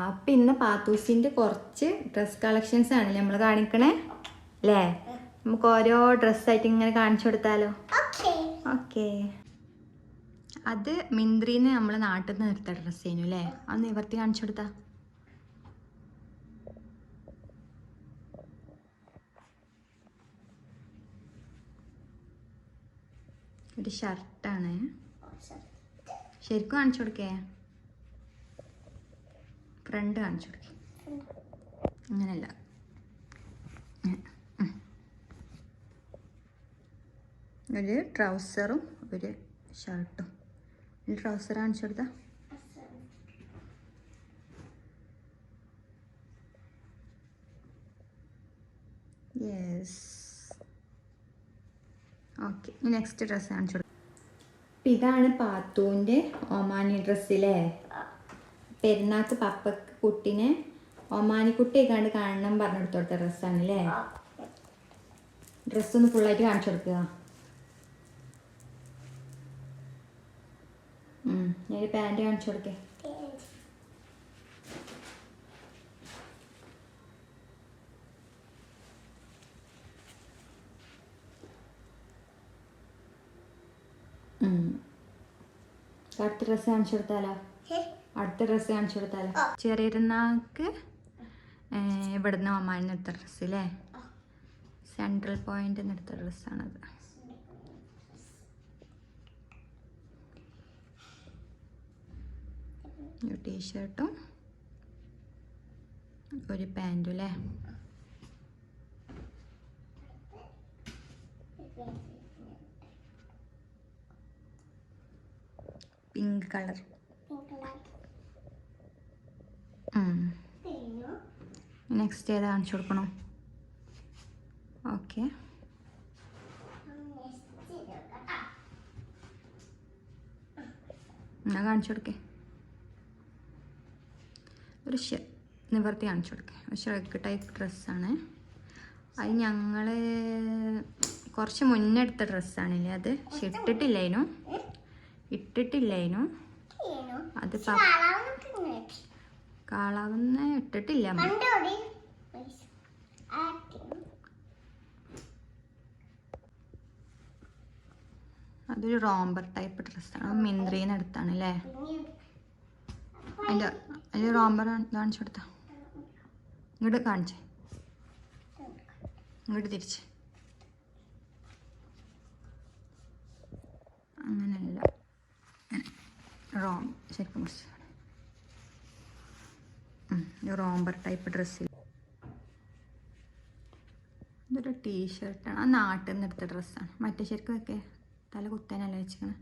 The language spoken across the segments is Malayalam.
അപ്പം ഇന്ന് പാത്തൂസിൻ്റെ കുറച്ച് ഡ്രസ് കളക്ഷൻസ് ആണല്ലേ നമ്മൾ കാണിക്കണേ അല്ലേ? നമുക്ക് ഓരോ ഡ്രസ്സായിട്ട് ഇങ്ങനെ കാണിച്ചു കൊടുത്താലോ? ഓക്കെ. അത് മിന്ത്രീന്ന് നമ്മൾ നാട്ടിൽ നിന്ന് എടുത്ത ഡ്രസ്സ് ചെയ്യുന്നു അല്ലേ? അത് നിവർത്തി കാണിച്ചു കൊടുത്താ. ഒരു ഷർട്ടാണ്. ശരിക്കും കാണിച്ചു കൊടുക്കേ? ഫ്രണ്ട് കാണിച്ചു കൊടുക്കേ? അങ്ങനെയല്ല, ഒരു ട്രൗസറും ഒരു ഷർട്ടും. ഒരു ട്രൗസർ കാണിച്ചു കൊടുത്താ. Yes, okay. നെക്സ്റ്റ് ഡ്രസ്സ് കാണിച്ചു കൊടുക്കാം. ഇതാണ് പാത്തുവിൻ്റെ ഒമാനി ഡ്രസ്സില്ലേ? പെരുന്നാൾക്ക് പപ്പക്ക് കുട്ടീനെ ഒമാനി കുട്ടിയൊക്കെ കാണണം പറഞ്ഞു കൊടുത്ത ഡ്രസ്സാണല്ലേ? ഡ്രസ്സൊന്ന് ഫുള്ളായിട്ട് കാണിച്ചു കൊടുക്കുക. ഞാൻ പാൻറ് കാണിച്ചു കൊടുക്കേ? അടുത്ത ഡ്രസ്സ് കാണിച്ചു കൊടുത്താലോ? അടുത്ത ഡ്രസ്സ് കാണിച്ചു കൊടുത്താലോ? ചെറിയനാൾക്ക് ഇവിടുന്ന് ഒമാനിന്ന് എടുത്ത ഡ്രസ്സ് അല്ലേ? സെൻട്രൽ പോയിന്റ് എടുത്ത ഡ്രസ്സാണത്. ഒരു ടീഷർട്ടും ഒരു പാൻറ്റും അല്ലേ? Pink colour. നെക്സ്റ്റ് ഏതാ കാണിച്ചു കൊടുക്കണോ? ഓക്കെ. എന്നാ കാണിച്ചു കൊടുക്കേ? ഒരു നിവർത്തി കാണിച്ചു കൊടുക്കേ? ഒരു ഷർട്ട് ടൈപ്പ് ഡ്രസ്സാണ്. അത് ഞങ്ങൾ കുറച്ച് മുന്നേ എടുത്ത ഡ്രസ്സാണല്ലേ അത്. പക്ഷെ ഇട്ടിട്ടില്ലേനു. അത് കാളാവുന്ന ഇട്ടിട്ടില്ല. അതൊരു റോംബർ ടൈപ്പ് ഡ്രസ്സാണ്. മിന്ത്രീന്ന് എടുത്താണ് അല്ലേ? അതിൻ്റെ റോംബർ കാണിച്ചു കൊടുത്ത. ഇങ്ങോട്ട് കാണിച്ചേ, ഇങ്ങോട്ട് തിരിച്ച്. അങ്ങനെയല്ല, ശരിക്കും റോംബർ ടൈപ്പ് ഡ്രസ്സിൽ. ഇതൊരു ടീഷർട്ടാണ്. ആ നാട്ടിൽ നിന്ന് എടുത്ത ഡ്രസ്സാണ്. മറ്റേ ശരിക്കും വെക്കേ? തല കുത്താനല്ല വെച്ചിരിക്കണേ.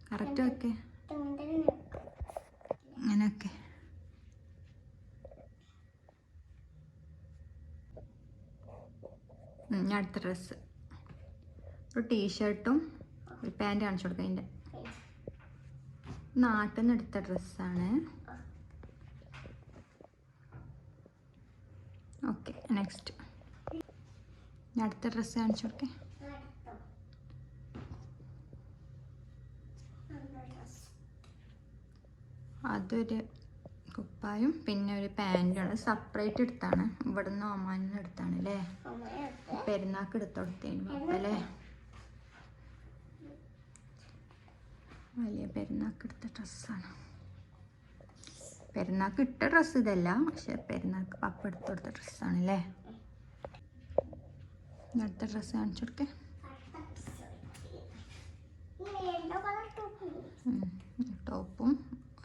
കറക്റ്റ് വെക്കേ? അങ്ങനെയൊക്കെ. അടുത്ത ഡ്രസ്സ് ഒരു ടീഷർട്ടും ഒരു പാൻറ് കാണിച്ചു കൊടുക്കാം. അതിൻ്റെ നാട്ടിൽ നിന്ന് എടുത്ത ഡ്രസ്സാണ്. ഓക്കെ. നെക്സ്റ്റ് അടുത്ത ഡ്രസ്സ് കാണിച്ചു കൊടുക്കേ? അതൊരു കുപ്പായും പിന്നെ ഒരു പാൻറ്റുമാണ്. സെപ്പറേറ്റ് എടുത്താണ്. ഇവിടുന്ന് ഒമാനിൽ നിന്ന് എടുത്താണ് അല്ലേ? പെരുന്നാൾക്ക് എടുത്തോടത്തേനും അല്ലേ? വലിയ പെരുന്നാൾക്ക് എടുത്ത ഡ്രസ്സാണ്. പെരുന്നാൾക്ക് ഇട്ട ഡ്രസ്സ് ഇതല്ല, പക്ഷെ പെരുന്നാൾക്ക് പപ്പ എടുത്തോടുത്ത ഡ്രസ്സാണ് അല്ലേ? അടുത്ത ഡ്രസ്സ് കാണിച്ചു കൊടുക്കേ? ടോപ്പും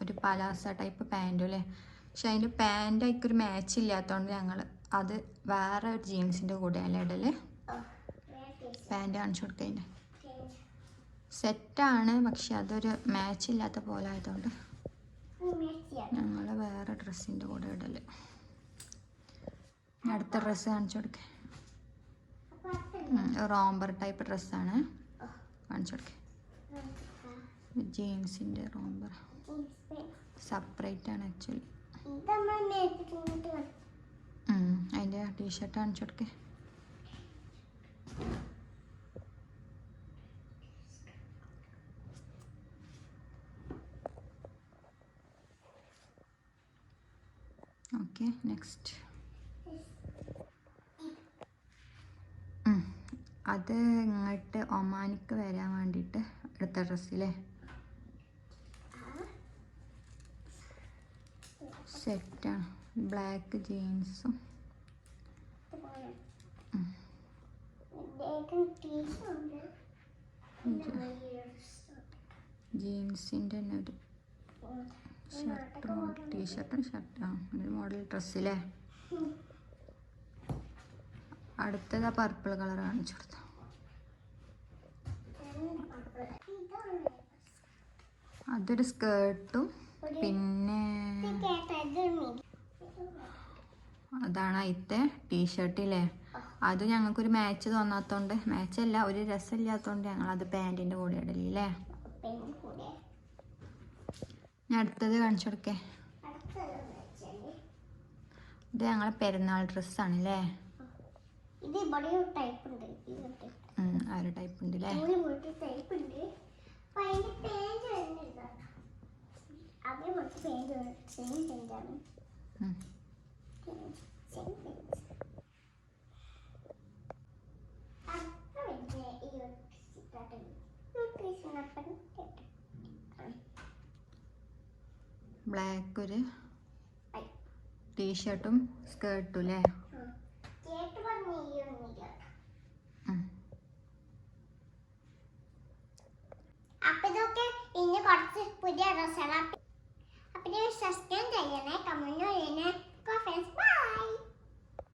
ഒരു പലാസ ടൈപ്പ് പാൻറ്റും അല്ലേ? പക്ഷെ അതിൻ്റെ പാൻറ് അതിക്കൊരു മാച്ച് ഇല്ലാത്തതുകൊണ്ട് ഞങ്ങൾ അത് വേറെ ഒരു ജീൻസിൻ്റെ കൂടെ അല്ലേ ഇടല്? പാൻറ് കാണിച്ചു കൊടുക്കുക. അതിൻ്റെ സെറ്റാണ്, പക്ഷെ അതൊരു മാച്ച് ഇല്ലാത്ത പോലെ ആയതുകൊണ്ട് ഞങ്ങൾ വേറെ ഡ്രസ്സിൻ്റെ കൂടെ ഇടല്. അടുത്ത ഡ്രസ്സ് കാണിച്ചു കൊടുക്കേ? റോംബർ ടൈപ്പ് ഡ്രസ്സാണ്. കാണിച്ചു കൊടുക്കേ? ജീൻസിൻ്റെ റോംബർ സെപ്പറേറ്റ് ആണ് ആക്ച്വലി. അതിൻ്റെ ടീഷർട്ട് കാണിച്ചു കൊടുക്കേ? Okay next. അത് ഇങ്ങോട്ട് ഒമാനിക്ക് വരാൻ വേണ്ടിയിട്ട് എടുത്ത ഡ്രസ്സില്ലേ, സെറ്റാണ്. ബ്ലാക്ക് ജീൻസും ജീൻസിൻ്റെ തന്നെ ഒരു ഷർട്ട്, ടീഷർട്ടും ഷർട്ടാണ് ഒരു മോഡൽ ഡ്രസ്സില്ലേ. അടുത്തത് പർപ്പിൾ കളർ കാണിച്ചു കൊടുത്തു. അതൊരു സ്കേർട്ടും പിന്നെ അതാണ് അതിത്തെ ടീഷർട്ടില്ലേ. അത് ഞങ്ങൾക്കൊരു മാച്ച് തോന്നാത്തോണ്ട്, മാച്ചല്ല ഒരു രസമില്ലാത്തോണ്ട് ഞങ്ങളത് പാൻറ്റിൻ്റെ കൂടെ ഇടലില്ലേ. ഞാൻ അടുത്തത് കാണിച്ചു കൊടുക്കേ. ഇത് ഞങ്ങളെ പെരുന്നാൾ ഡ്രസ്സാണല്ലേ. ആ ഒരു ടൈപ്പ് ഉണ്ട് അല്ലേ. ബ്ലാക്ക് ഒരു ടീഷർട്ടും സ്കേർട്ടും അല്ലേ. അപ്പൊ ഇതൊക്കെ ഇനി കുറച്ച് പുതിയ ഡ്രസ്സാണ്. അപ്പൊ സബ്സ്ക്രൈബ് ചെയ്യണേ, കമന്റ് ചെയ്യണേ.